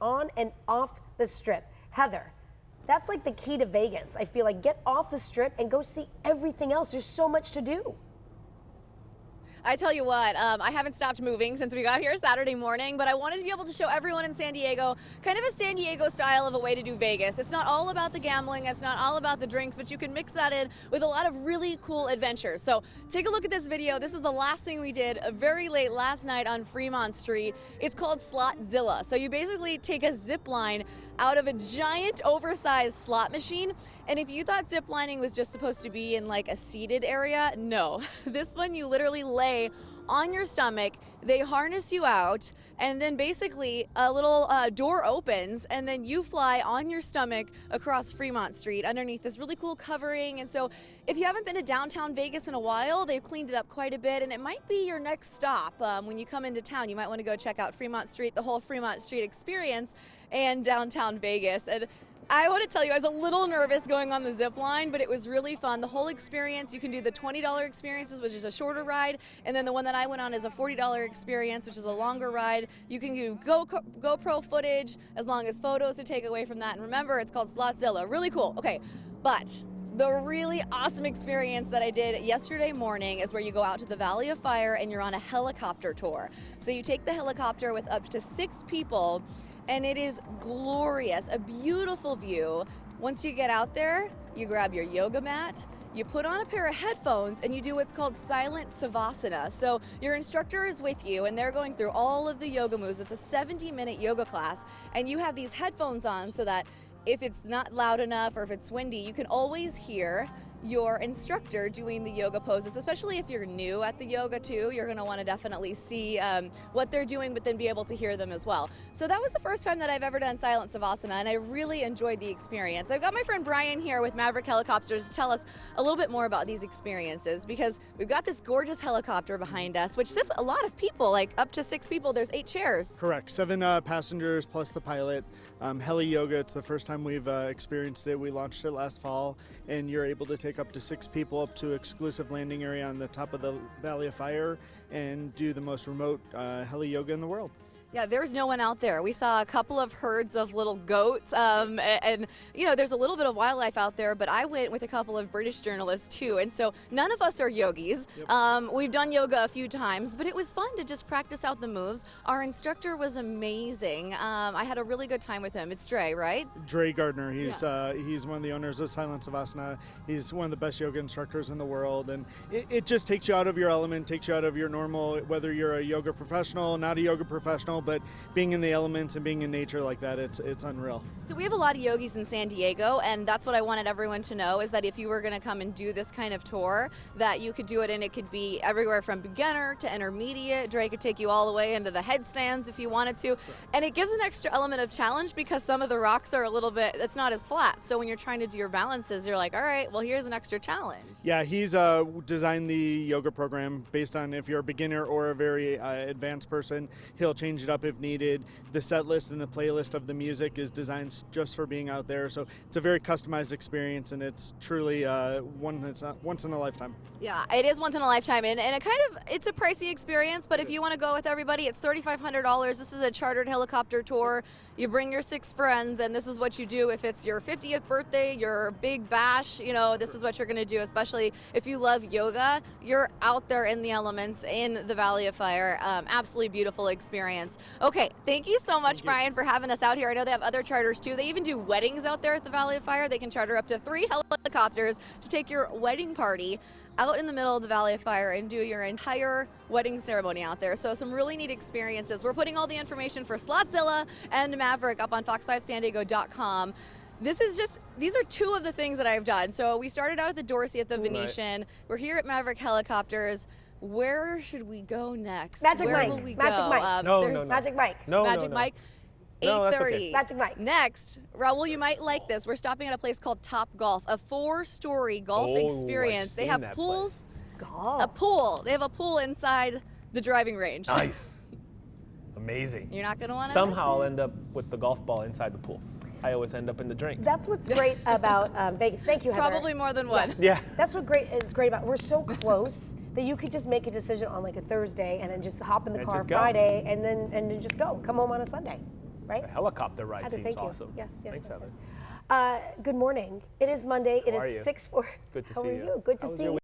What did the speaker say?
on and off the Strip. Heather, that's like the key to Vegas. I feel like get off the Strip and go see everything else. There's so much to do. I tell you what, I haven't stopped moving since we got here Saturday morning, but I wanted to be able to show everyone in San Diego kind of a San Diego style of a way to do Vegas. It's not all about the gambling, it's not all about the drinks, but you can mix that in with a lot of really cool adventures. So take a look at this video. This is the last thing we did very late last night on Fremont Street. It's called Slotzilla. So you basically take a zip line out of a giant oversized slot machine. And if you thought zip lining was just supposed to be in like a seated area, no. This one you literally lay on your stomach, they harness you out, and then basically a little door opens, and then you fly on your stomach across Fremont Street underneath this really cool covering. And so if you haven't been to downtown Vegas in a while, they've cleaned it up quite a bit, and it might be your next stop when you come into town. You might want to go check out Fremont Street, the whole Fremont Street experience, and downtown Vegas. And I want to tell you, I was a little nervous going on the zip line, but it was really fun. The whole experience, you can do the $20 experiences, which is a shorter ride, and then the one that I went on is a $40 experience, which is a longer ride. You can do GoPro footage as long as photos to take away from that. And remember, it's called Slotzilla. Really cool. Okay, but the really awesome experience that I did yesterday morning is where you go out to the Valley of Fire and you're on a helicopter tour. So you take the helicopter with up to 6 people, and it is glorious, a beautiful view. Once you get out there, you grab your yoga mat, you put on a pair of headphones, and you do what's called silent savasana. So your instructor is with you, and they're going through all of the yoga moves. It's a 70-minute yoga class, and you have these headphones on so that if it's not loud enough or if it's windy, you can always hear your instructor doing the yoga poses, especially if you're new at the yoga too. You're going to want to definitely see what they're doing, but then be able to hear them as well. So that was the first time that I've ever done silent savasana, and I really enjoyed the experience. I've got my friend Brian here with Maverick Helicopters to tell us a little bit more about these experiences, because we've got this gorgeous helicopter behind us, which sits a lot of people, like up to 6 people. There's 8 chairs. Correct. 7 passengers plus the pilot. Heli yoga, it's the first time we've experienced it. We launched it last fall, and you're able to take up to 6 people up to exclusive landing area on the top of the Valley of Fire and do the most remote heli yoga in the world. Yeah, there's no one out there. We saw a couple of herds of little goats, and you know, there's a little bit of wildlife out there, but I went with a couple of British journalists too, and so none of us are yogis. Yep. We've done yoga a few times, but it was fun to just practice out the moves. Our instructor was amazing. I had a really good time with him. It's Dre, right? Dre Gardner. He's one of the owners of Silent Savasana. He's one of the best yoga instructors in the world, and it just takes you out of your element, takes you out of your normal, whether you're a yoga professional, not a yoga professional, but being in the elements and being in nature like that, it's unreal. So we have a lot of yogis in San Diego, and that's what I wanted everyone to know, is that if you were going to come and do this kind of tour, that you could do it, and it could be everywhere from beginner to intermediate. Dre could take you all the way into the headstands if you wanted to. Sure. And it gives an extra element of challenge because some of the rocks are a little bit, it's not as flat. So when you're trying to do your balances, you're like, all right, well, here's an extra challenge. Yeah, he's designed the yoga program based on if you're a beginner or a very advanced person. He'll change it up if needed. The set list and the playlist of the music is designed just for being out there. So it's a very customized experience, and it's truly once in a lifetime. Yeah, it is once in a lifetime, and it's a pricey experience, but if you want to go with everybody, it's $3,500. This is a chartered helicopter tour. You bring your 6 friends, and this is what you do. If it's your 50th birthday, your big bash, you know, this is what you're going to do, especially if you love yoga. You're out there in the elements in the Valley of Fire. Absolutely beautiful experience. Okay, thank you so much, Brian, for having us out here. I know they have other charters too. They even do weddings out there at the Valley of Fire. They can charter up to 3 helicopters to take your wedding party out in the middle of the Valley of Fire and do your entire wedding ceremony out there. So some really neat experiences. We're putting all the information for Slotzilla and Maverick up on fox5sandiego.com. These are 2 of the things that I've done. So we started out at the Dorsey at the Venetian. Right. We're here at Maverick Helicopters. Where should we go next? Magic Where Mike. will we Magic go? Mike. No. Magic Mike. Magic Mike. 8:30. Okay. Magic Mike. Next, Raul, you might like this. We're stopping at a place called Top Golf, a 4-story golf experience. They have pools. Golf. A pool. They have a pool inside the driving range. Nice. Amazing. You're not going to want to Somehow I'll end up with the golf ball inside the pool. I always end up in the drink. That's what's great about Vegas. Thank you, Heather. Probably more than one. Yeah. That's what is great about. We're so close that you could just make a decision on like a Thursday and then just hop in the car just go. Friday and then just go. Come home on a Sunday. right? The helicopter ride Had to seems thank awesome. you. Yes, yes, Thanks, yes, Heather. yes. Good morning. It is Monday. It How are is you? 6:04. Good to How see are you. you? Good to How was see your you.